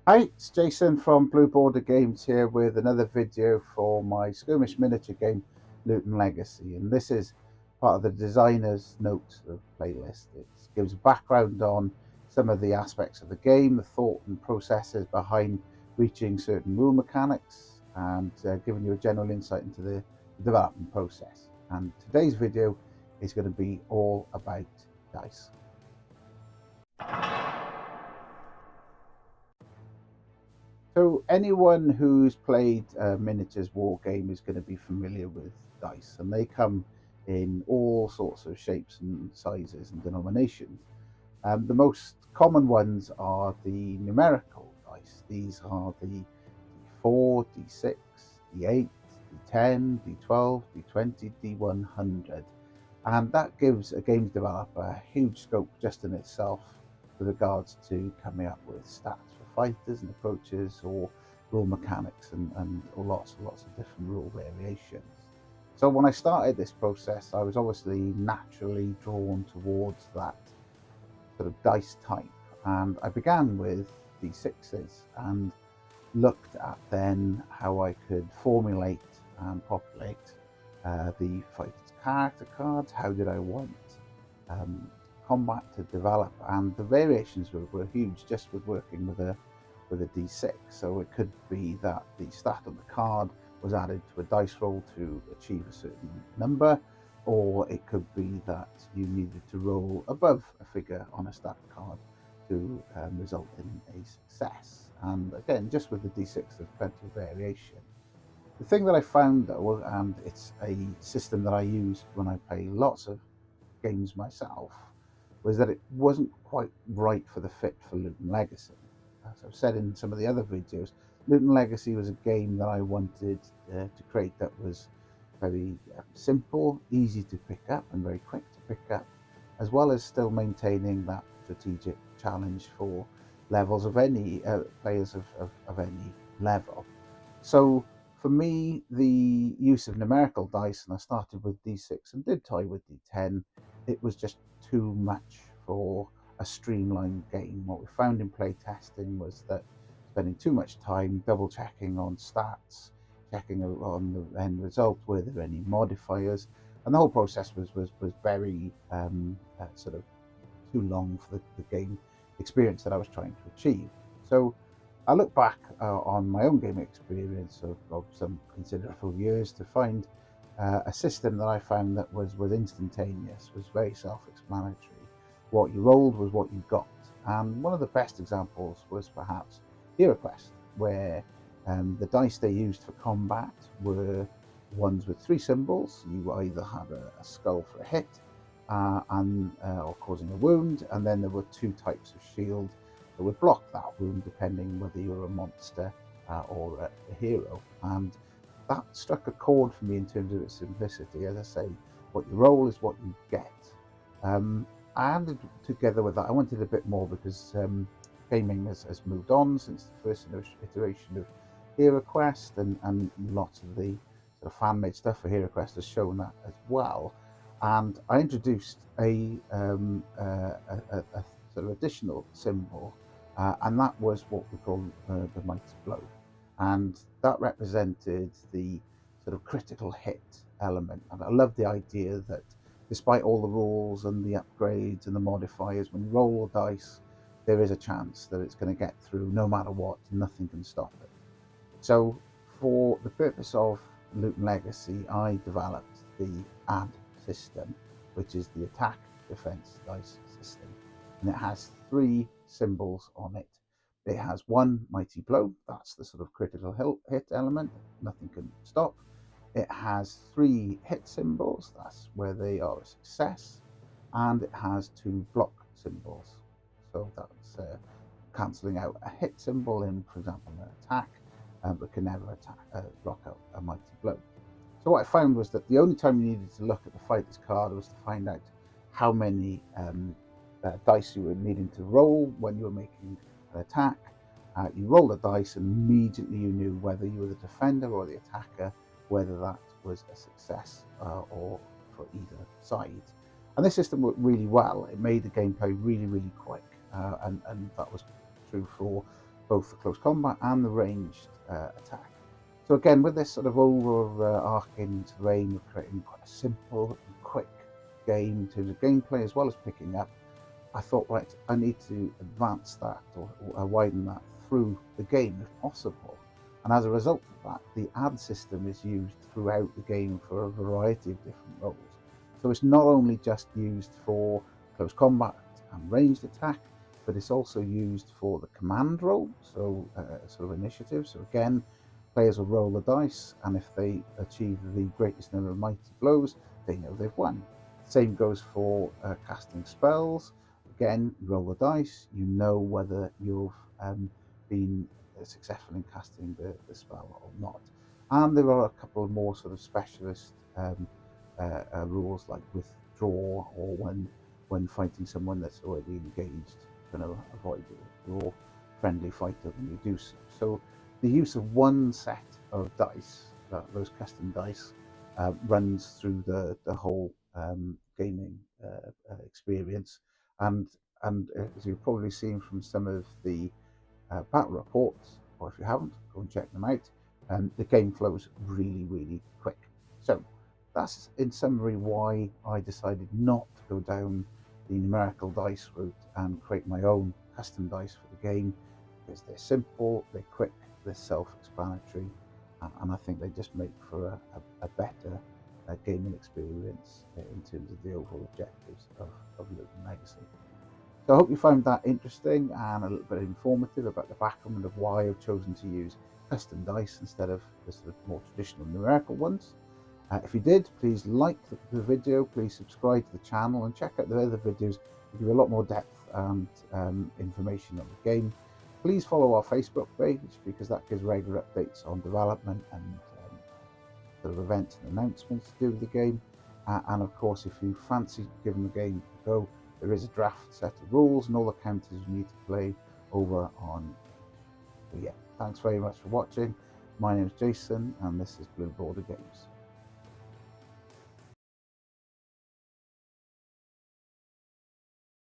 Hi, it's Jason from Blue Border Games here with another video for my skirmish miniature game, Luton Legacy. And this is part of the designer's notes of playlist. It gives background on some of the aspects of the game, the thought and processes behind reaching certain rule mechanics, and giving you a general insight into the development process. And today's video is going to be all about dice. So anyone who's played a miniatures war game is going to be familiar with dice, and they come in all sorts of shapes and sizes and denominations. The most common ones are the numerical dice. These are the D4, D6, D8, D10, D12, D20, D100. And that gives a games developer a huge scope just in itself with regards to coming up with stats for fighters and approaches, or rule mechanics, and lots and lots of different rule variations. So when I started this process, I was obviously naturally drawn towards that sort of dice type, and I began with D6s and looked at then how I could formulate and populate the fighter's character cards. How did I want combat to develop? And the variations were huge just with working with a D6. So it could be that the stat on the card was added to a dice roll to achieve a certain number, or it could be that you needed to roll above a figure on a stat card to result in a success. And again, just with the D6, there's plenty of variation. The thing that I found though, and it's a system that I use when I play lots of games myself, was that it wasn't quite right for the fit for Luton Legacy. As I've said in some of the other videos, Luton Legacy was a game that I wanted to create that was very simple, easy to pick up, and very quick to pick up, as well as still maintaining that strategic challenge for levels of any players of any level. So for me, the use of numerical dice, and I started with D6 and did toy with D10, it was just too much for a streamlined game. What we found in play testing was that spending too much time double checking on stats, checking on the end result, were there any modifiers, and the whole process was very sort of too long for the game experience that I was trying to achieve. So I look back on my own game experience of some considerable years to find a system that I found that was instantaneous, was very self-explanatory. What you rolled was what you got. And one of the best examples was perhaps HeroQuest, where the dice they used for combat were ones with three symbols. You either had a skull for a hit, or causing a wound, and then there were two types of shield that would block that wound depending whether you're a monster or a hero. And that struck a chord for me in terms of its simplicity. As I say, what you roll is what you get. I added together with that, I wanted a bit more because gaming has moved on since the first iteration of HeroQuest, and lots of the sort of fan-made stuff for HeroQuest has shown that as well. And I introduced a sort of additional symbol, and that was what we call the mighty blow, and that represented the sort of critical hit element. And I love the idea that despite all the rules and the upgrades and the modifiers, when you roll the dice, there is a chance that it's going to get through no matter what. Nothing can stop it. So for the purpose of Luton Legacy, I developed the add system, which is the attack defense dice system, and it has three symbols on it. It has one mighty blow, that's the sort of critical hit element, nothing can stop. It has three hit symbols, that's where they are a success, and it has two block symbols, so that's cancelling out a hit symbol in, for example, an attack, but can never block out a mighty blow. So what I found was that the only time you needed to look at the fighter's card was to find out how many dice you were needing to roll when you were making an attack. You rolled a dice and immediately you knew whether you were the defender or the attacker, whether that was a success or for either side. And this system worked really well. It made the gameplay really, really quick, and that was true for both the close combat and the ranged attack. So again, with this sort of overarching aim of creating quite a simple and quick game in terms of gameplay as well as picking up, I thought, right, I need to advance that or widen that through the game if possible. And as a result of that, the ad system is used throughout the game for a variety of different roles. So it's not only just used for close combat and ranged attack, but it's also used for the command role, so sort of initiative. So again, players will roll the dice, and if they achieve the greatest number of mighty blows, they know they've won. Same goes for casting spells. Again, you roll the dice, you know whether you've been successful in casting the spell or not. And there are a couple of more sort of specialist rules like withdraw, or when fighting someone that's already engaged, going to avoid your friendly fighter when you do so. So the use of one set of dice, those custom dice, runs through the whole gaming experience, and as you've probably seen from some of the battle reports, or if you haven't, go and check them out. The game flows really quick. So that's in summary why I decided not to go down the numerical dice route and create my own custom dice for the game, because they're simple, they're quick, they're self-explanatory, and I think they just make for a better gaming experience in terms of the overall objectives of Loot Legacy. So I hope you found that interesting and a little bit informative about the background of why I've chosen to use custom dice instead of the sort of more traditional numerical ones. If you did, please like the video, please subscribe to the channel, and check out the other videos that give you a lot more depth and information on the game. Please follow our Facebook page, because that gives regular updates on development and sort of events and announcements to do with the game. And of course, if you fancy giving the game a go, there is a draft set of rules and all the counters you need to play over on. So yeah, thanks very much for watching. My name is Jason, and this is Blue Border Games.